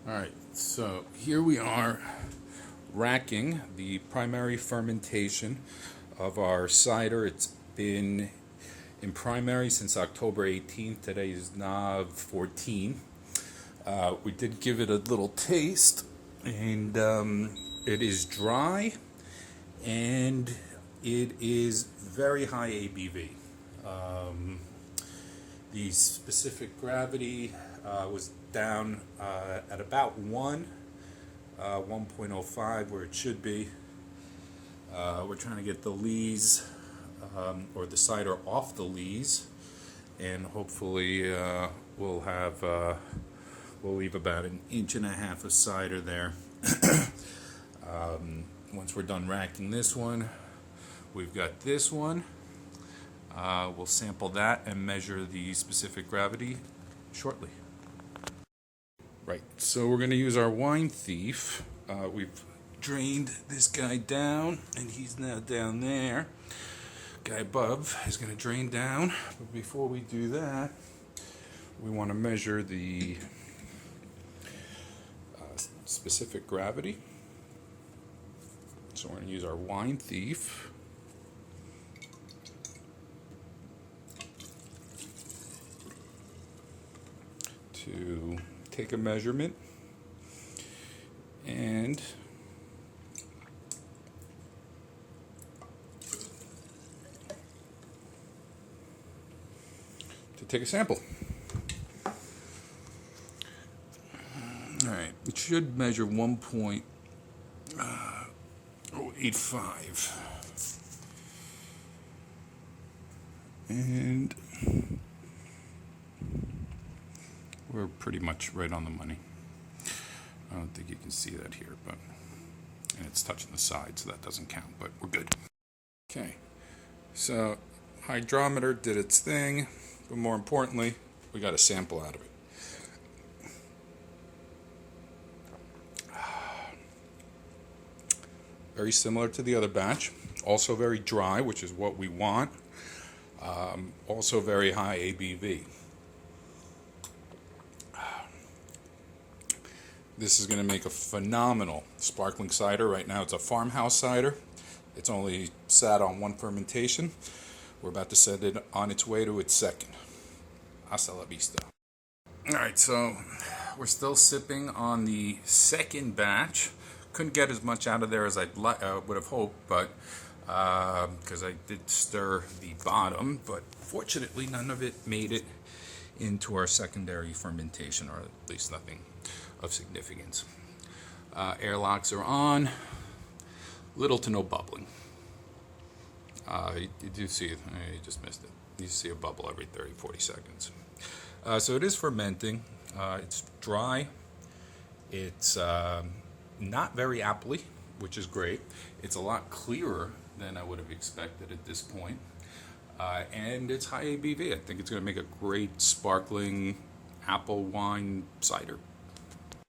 Alright, so here we are racking the primary fermentation of our cider. It's been in primary since October 18th. Today is Nav 14. We did give it a little taste, and it is dry and it is very high ABV. The specific gravity was down at about 1.05 where it should be. We're trying to get the lees or the cider off the lees, and hopefully we'll leave about 1.5 inches of cider there. Once we're done racking this one, we've got this one. We'll sample that and measure the specific gravity shortly. Right, so we're going to use our wine thief. We've drained this guy down, and he's now down there. Guy above is going to drain down, but before we do that, we want to measure the specific gravity. So we're going to use our wine thief. To take a measurement and to take a sample. Alright, it should measure 1.085. And we're pretty much right on the money. I don't think you can see that here, but and it's touching the side, so that doesn't count, but we're good. Okay, so hydrometer did its thing, but more importantly, we got a sample out of it. Very similar to the other batch, also very dry, which is what we want. Also very high ABV. This is going to make a phenomenal sparkling cider. Right now it's a farmhouse cider. It's only sat on one fermentation. We're about to send it on its way to its second. Hasta la vista. Alright, so we're still sipping on the second batch. Couldn't get as much out of there as I would have hoped, but because I did stir the bottom, but fortunately none of it made it into our secondary fermentation, or at least nothing of significance. Airlocks are on. Little to no bubbling. You do see it. You just missed it. You see a bubble every 30-40 seconds. So it is fermenting. It's dry. It's not very appley, which is great. It's a lot clearer than I would have expected at this point. And it's high ABV. I think it's going to make a great sparkling apple wine cider.